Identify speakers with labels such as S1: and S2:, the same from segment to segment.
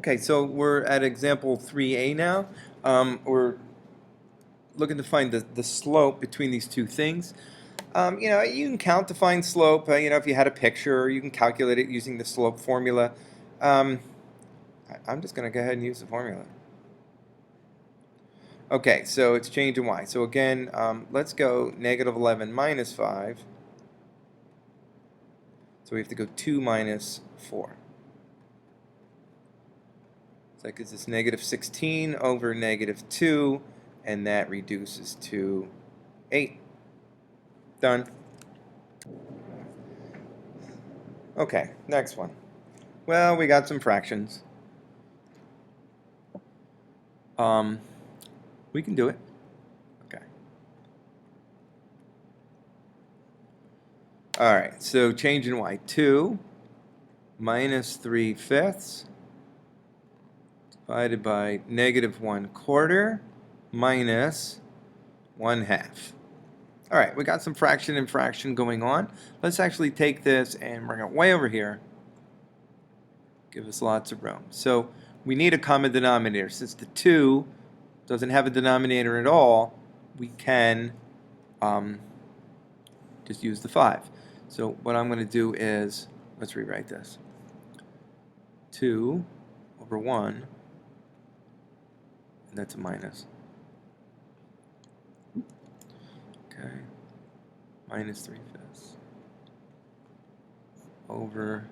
S1: Okay, so we're at example 3A now. We're looking to find the slope between these two things. You can count to find slope, if you had a picture, you can calculate it using the slope formula. I'm just going to go ahead and use the formula. Okay, so it's change in y. So again, let's go negative 11 minus 5. So we have to go 2 minus 4. So that gives us negative 16 over negative 2, and that reduces to 8. Done. Okay, next one. Well, we got some fractions. We can do it. Okay. All right, so change in y. 2 minus 3/5 divided by negative 1/4 minus 1/2. All right, we got some fraction and fraction going on. Let's actually take this and bring it way over here. Give us lots of room. So we need a common denominator. Since the 2 doesn't have a denominator at all, we can just use the 5. So what I'm going to do is, let's rewrite this. 2 over 1, and that's a minus. Okay, minus 3/5 over.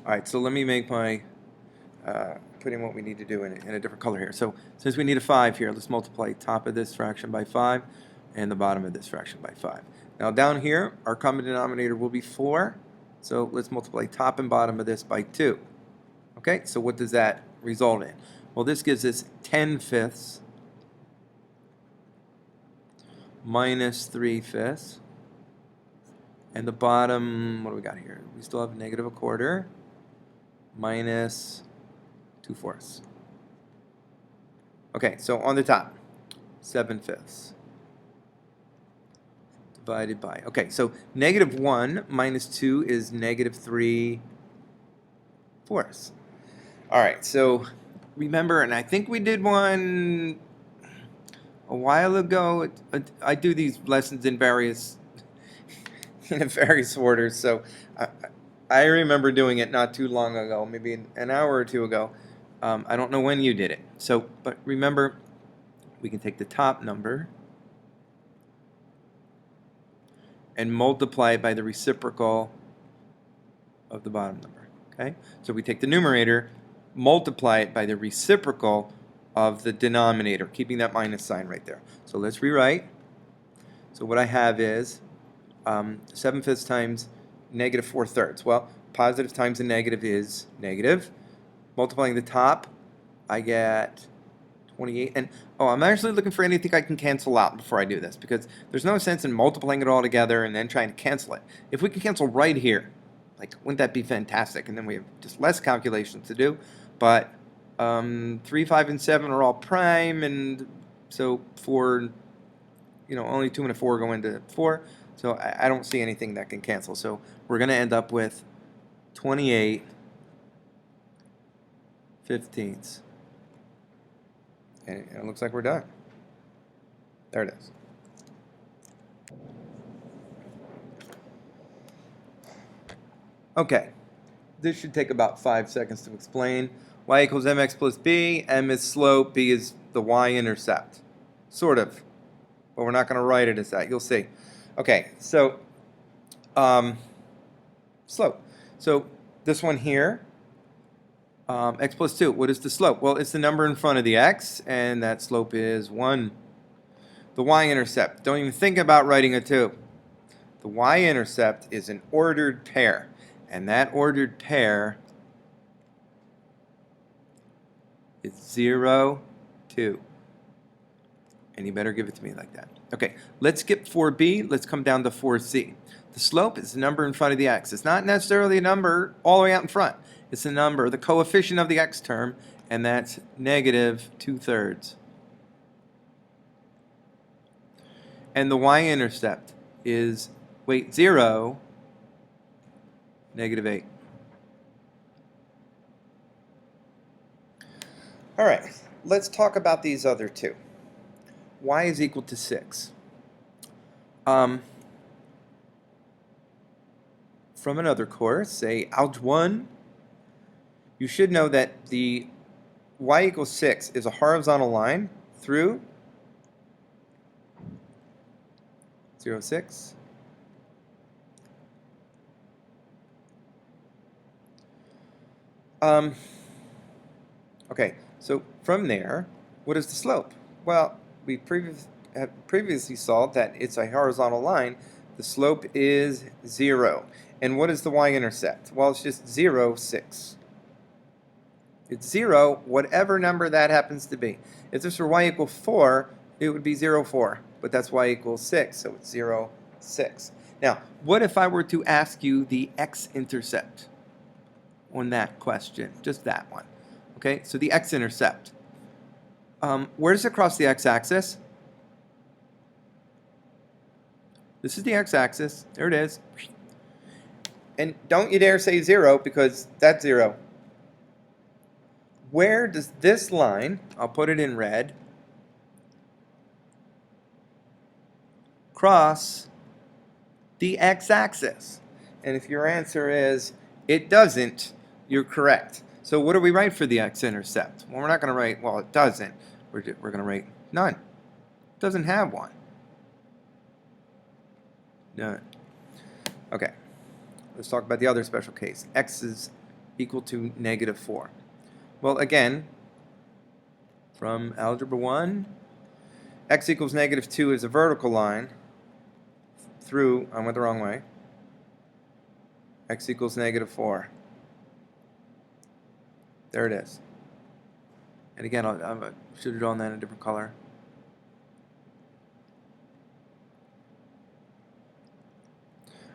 S1: All right, so let me make my, put in what we need to do in a different color here. So since we need a 5 here, let's multiply top of this fraction by 5 and the bottom of this fraction by 5. Now down here, our common denominator will be 4. So let's multiply top and bottom of this by 2. Okay, so what does that result in? Well, this gives us 10/5 minus 3/5. And the bottom, what do we got here? We still have negative 1/4 minus 2/4. Okay, so on the top, 7/5 divided by, okay, so negative 1 minus 2 is negative 3/4. All right, so remember, and I think we did one a while ago. I do these lessons in various orders, so I remember doing it not too long ago, maybe an hour or two ago. I don't know when you did it. So, but remember, we can take the top number and multiply it by the reciprocal of the bottom number. Okay? So we take the numerator, multiply it by the reciprocal of the denominator, keeping that minus sign right there. So let's rewrite. So what I have is 7/5 times negative 4/3. Well, positive times a negative is negative. Multiplying the top, I get 28. And I'm actually looking for anything I can cancel out before I do this, because there's no sense in multiplying it all together and then trying to cancel it. If we can cancel right here, like, wouldn't that be fantastic? And then we have just less calculations to do. But 3, 5, and 7 are all prime, and so 4, only 2 and a 4 go into 4. So I don't see anything that can cancel. So we're going to end up with 28/15. And it looks like we're done. There it is. Okay, this should take about 5 seconds to explain. Y equals mx plus b. M is slope, b is the y-intercept. Sort of. But we're not going to write it as that. You'll see. Okay, so slope. So this one here, x plus 2. What is the slope? Well, it's the number in front of the x, and that slope is 1. The y-intercept. Don't even think about writing a 2. The y-intercept is an ordered pair, and that ordered pair is 0, 2. And you better give it to me like that. Okay, let's skip 4b. Let's come down to 4c. The slope is the number in front of the x. It's not necessarily a number all the way out in front. It's the number, the coefficient of the x term, and that's negative 2/3. And the y-intercept is, 0, negative 8. All right, let's talk about these other two. Y is equal to 6. From another course, say Algebra 1, you should know that the y equals 6 is a horizontal line through 0, 6. Okay, so from there, what is the slope? Well, we previously saw that it's a horizontal line. The slope is 0. And what is the y-intercept? Well, it's just 0, 6. It's 0, whatever number that happens to be. If this were y equals 4, it would be 0, 4. But that's y equals 6, so it's 0, 6. Now, what if I were to ask you the x-intercept on that question? Just that one. Okay, so the x-intercept. Where does it cross the x-axis? This is the x-axis. There it is. And don't you dare say 0, because that's 0. Where does this line, I'll put it in red, cross the x-axis? And if your answer is it doesn't, you're correct. So what do we write for the x-intercept? Well, we're not going to write, well, it doesn't. We're going to write none. It doesn't have one. None. Okay. Let's talk about the other special case. X is equal to negative 4. Well, again, from Algebra 1, x equals negative 2 is a vertical line through, I went the wrong way, x equals negative 4. There it is. And again, I should have drawn that in a different color.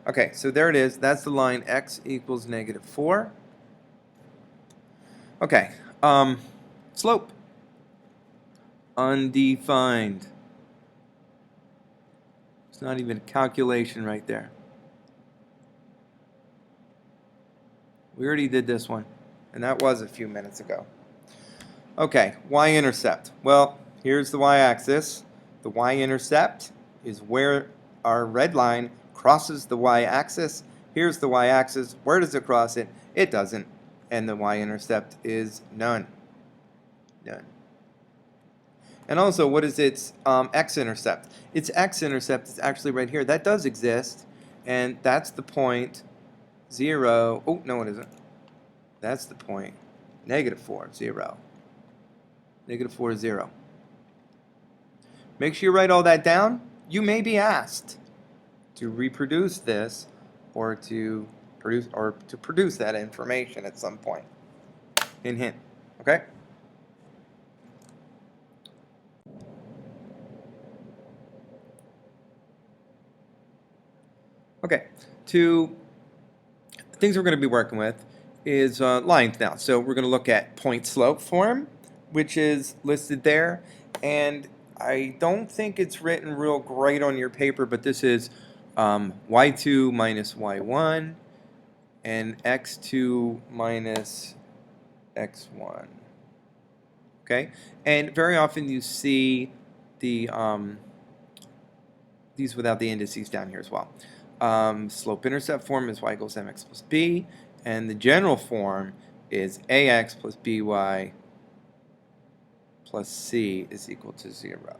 S1: Okay, so there it is. That's the line x equals negative 4. Okay, slope. Undefined. It's not even a calculation right there. We already did this one, and that was a few minutes ago. Okay, y-intercept. Well, here's the y-axis. The y-intercept is where our red line crosses the y-axis. Here's the y-axis. Where does it cross it? It doesn't. And the y-intercept is none. None. And also, what is its x-intercept? Its x-intercept is actually right here. That does exist, and that's the point 0. Oh, no, it isn't. That's the point negative 4, 0. Negative 4, 0. Make sure you write all that down. You may be asked to reproduce this or to produce that information at some point. Hint, hint. Okay? Okay. Two things we're going to be working with is lines now. So we're going to look at point slope form, which is listed there, and I don't think it's written real great on your paper, but this is y2 minus y1 and x2 minus x1. Okay, and very often you see the these without the indices down here as well. Slope-intercept form is y equals mx plus b, and the general form is ax plus by plus c is equal to 0.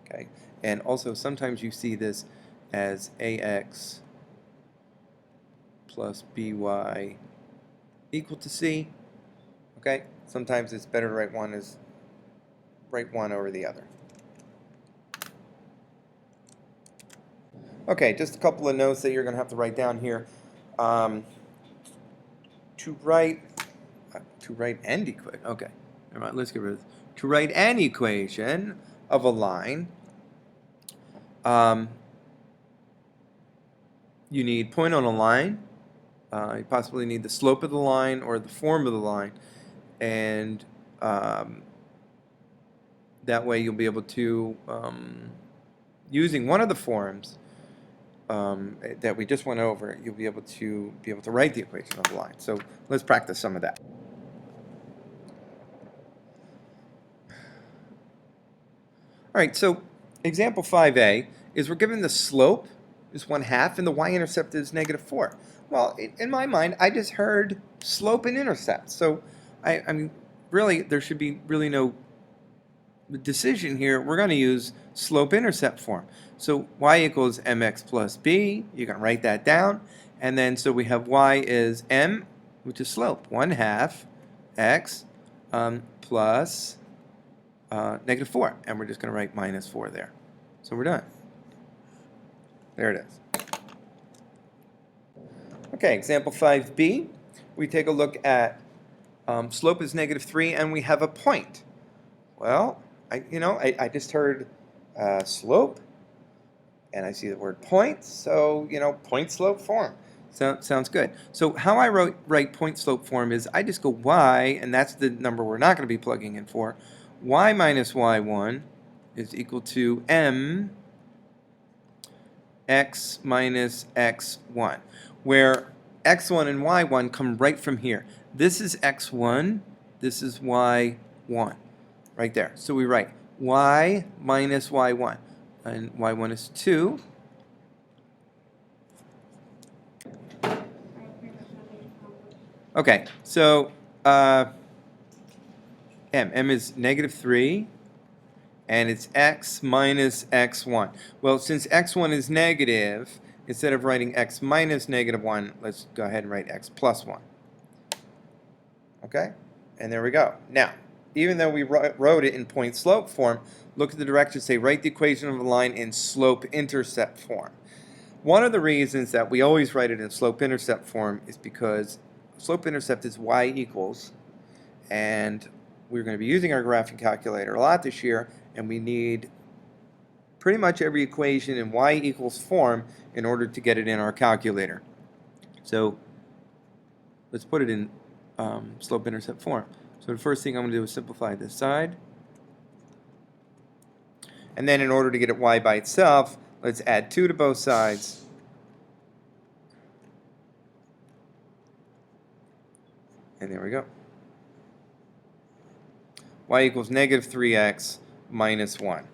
S1: Okay, and also sometimes you see this as ax plus by equal to c. Okay, sometimes it's better to write one over the other. Okay, just a couple of notes that you're going to have to write down here. To write an equation. Okay, all right, let's get rid of this. To write an equation of a line, you need point on a line. You possibly need the slope of the line or the form of the line, and that way you'll be able to, using one of the forms, that we just went over, you'll be able to write the equation of the line. So let's practice some of that. All right, so example 5a is we're given the slope is 1/2 and the y-intercept is -4. Well, in my mind, I just heard slope and intercept. So I mean, really, there should be really no decision here. We're going to use slope-intercept form. So y equals mx plus b. You can write that down. And then so we have y is m, which is slope, 1/2 x plus -4. And we're just going to write -4 there. So we're done. There it is. Okay, example 5b. We take a look at slope is -3 and we have a point. Well, I just heard slope and I see the word point, so point slope form. Sounds good. So how I write point slope form is I just go y, and that's the number we're not going to be plugging in for. Y minus y1 is equal to m x minus x1, where x1 and y1 come right from here. This is x1, this is y1, right there. So we write y minus y1, and y1 is 2. Okay, so m is -3, and it's x minus x1. Well, since x1 is negative, instead of writing x minus -1, let's go ahead and write x plus 1. Okay, and there we go. Now, even though we wrote it in point slope form, look at the directions, say write the equation of a line in slope-intercept form. One of the reasons that we always write it in slope-intercept form is because slope-intercept is y equals, and we're going to be using our graphing calculator a lot this year, and we need pretty much every equation in y equals form in order to get it in our calculator. So let's put it in slope-intercept form. So the first thing I'm going to do is simplify this side. And then in order to get it y by itself, let's add 2 to both sides. And there we go. Y equals -3x minus 1.